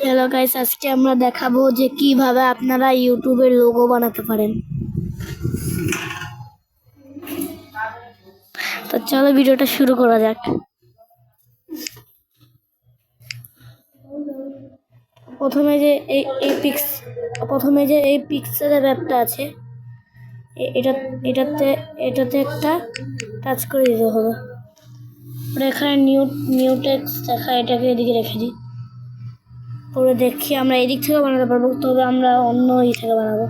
Hello guys, আজকে আমরা দেখাবো যে কিভাবে আপনারা ইউটিউবের লোগো বানাতে পারেন। তো চলো ভিডিওটা শুরু করা যাক। প্রথমে যে এই পিক্সেলের অ্যাপটা আছে, এটাতে একটা টাচ করে দিতে হবে। এখানে নিউ টেক্সট দেখা, এটাকে এদিকে রেখে দিই। পরে দেখি আমরা এদিক থেকে বানাতে পারবো, তবে আমরা অন্য থেকে বানাবো।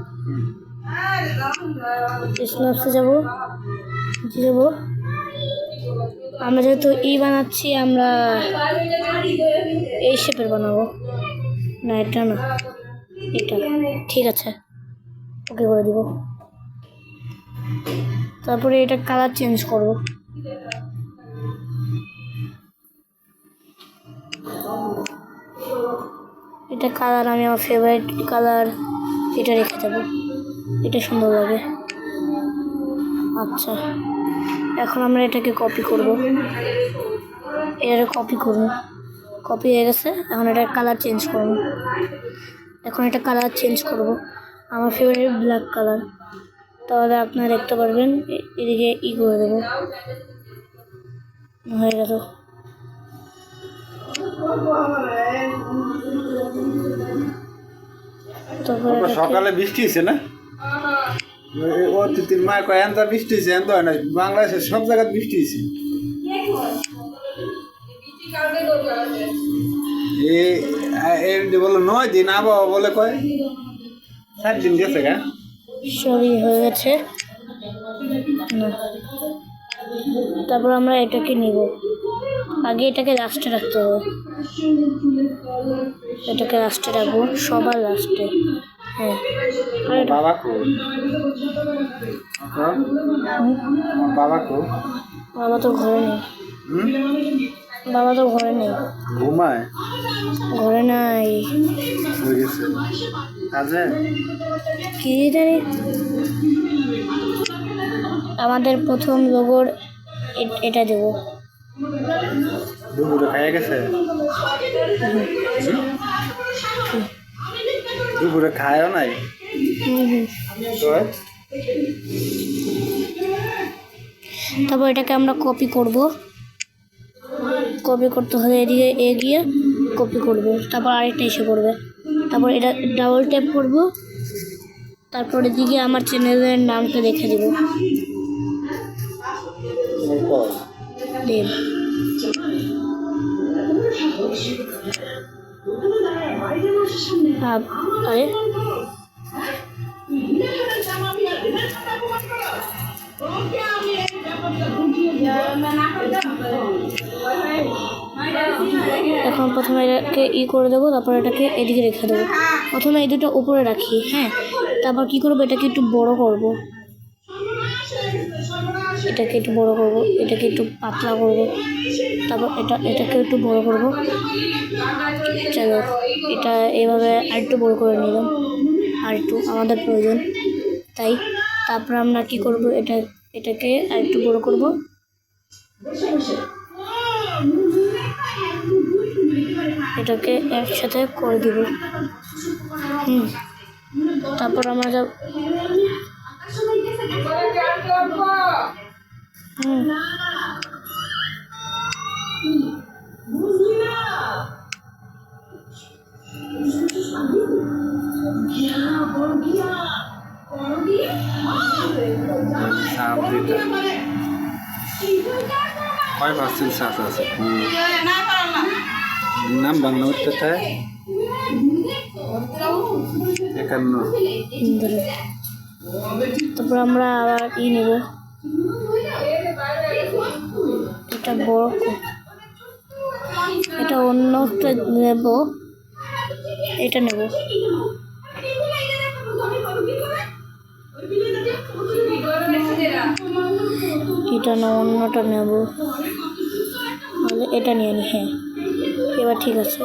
স্ন্যাপসে যাবো। আমরা যেহেতু বানাচ্ছি, আমরা এই শেপের বানাবো। না, এটা না, এটা ঠিক আছে, ওকে করে দিব। তারপরে এটা কালার চেঞ্জ করব। এটা কালার, আমি আমার ফেভারিট কালার এটা রেখে দেবো, এটা সুন্দর লাগে। আচ্ছা, এখন আমরা এটাকে কপি করব। কপি হয়ে গেছে। এখন এটা কালার চেঞ্জ করব। আমার ফেভারিট ব্ল্যাক কালার। তাহলে আপনারা দেখতে পারবেন। এদিকে করে দেবো, হয়ে গেল। সকালে বৃষ্টি হয়েছে না? ও তিন মাস কয়েন বৃষ্টি হয়েছে, এত হয় না। বাংলাদেশের সব জায়গায় বৃষ্টি হয়েছে। বলো 9 দিন, আবহাওয়া বলে কয় 7 দিন গেছে গা। সরি, হয়ে গেছে। তারপর আমরা এটাকে নিব। আগে এটাকে লাস্টে রাখতে হবে। এটাকে লাস্টে রাখবো, সবার লাস্টে। হ্যাঁ, বাবা কো বাবা তো ঘরে নেই। ঘুমায়, ঘরে নাই। কি জানি। আমাদের প্রথম লোগোর এটা দেব। দুপুরে খাইয়া গেছে? দুপুরে খায়ও নাই? তারপর এটাকে আমরা কপি করতে হলে এদিকে এগিয়ে কপি করব। তারপর আরেকটা এসে পড়বে। তারপর এটা ডাবল ট্যাপ করব। তারপর এদিকে আমার চ্যানেলের নামটা লিখে দেব। আরে এখন প্রথমে এটাকে করে দেবো। তারপর এটাকে এদিকে রেখে দেবো। প্রথমে এই দুটো উপরে রাখি। হ্যাঁ, তারপর কি করবো, এটাকে একটু বড় করব। এটাকে একটু পাতলা করব। তারপর এটাকে একটু বড় করব। চলো, এটা এইভাবে আরেকটু বড় করে নিলাম। আরেকটু আমাদের প্রয়োজন, তাই। তারপর আমরা কি করব, এটাকে আরেকটু বড় করব। এটাকে একসাথে করে দিব। তারপর আমরা কয় পার্সেন্ট চাষ আছে? নাম বাংলা উত্তরটায় 51। তারপর আমরা আবার নেব। এটা বড়, এটা অন্যটা নেব। এটা নেব। এটা না, অন্যটা নেব। তাহলে এটা নিয়ে নি। হ্যাঁ, এবার ঠিক আছে।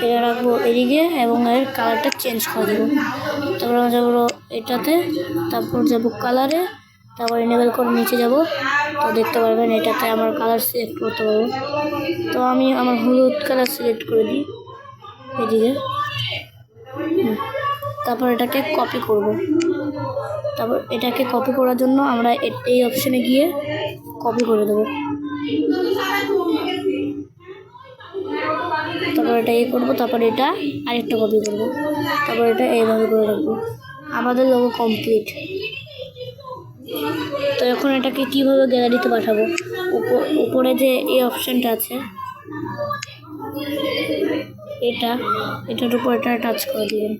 এটা রাখবো এদিকে এবং এর কালারটা চেঞ্জ করে দেবো। তারপর আমরা যাবো এটাতে, তারপর যাবো কালারে, তারপর এনেবেল করে নিচে যাব, তো দেখতে পারবেন এটাতে আমার কালার সিলেক্ট করতে পারবো। তো আমি আমার হলুদ কালার সিলেক্ট করে দিই এদিকে। তারপর এটাকে কপি করব। তারপর এটাকে কপি করার জন্য আমরা এই অপশানে গিয়ে কপি করে দেবো। তারপর এটা করবো, তারপর এটা আরেকটা কপি করবো, তারপর এটা এইভাবে করে রাখবো। আমাদের লোগো কমপ্লিট। তো এখন এটাকে কিভাবে গ্যালারিতে পাঠাবো, উপরে যে এই অপশানটা আছে এটার উপর এটা টাচ করে দিবেন।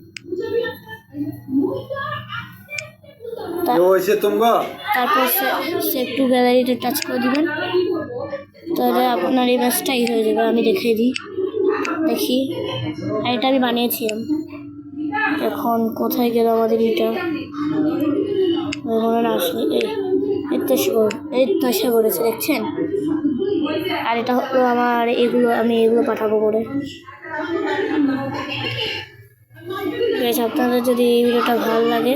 তারপর সেভ টু গ্যালারিতে টাচ করে দিবেন, তাহলে আপনার ইমেজটা হয়ে যাবে। আমি দেখিয়ে দিই, আর এটা আমি বানিয়েছিলাম। এখন কোথায় গেল আমাদের এটা, মনে না আসলে এই তো এসে করেছে, দেখছেন। আর এটা হলো আমার আমি এগুলো পাঠাবো করে। আপনাদের যদি এই ভিডিওটা ভালো লাগে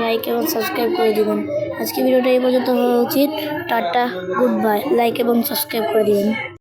লাইক এবং সাবস্ক্রাইব করে দিবেন। আজকে ভিডিওটা এই পর্যন্ত হওয়া উচিত। Tata, good bye. লাইক এবং সাবস্ক্রাইব করে দিবেন।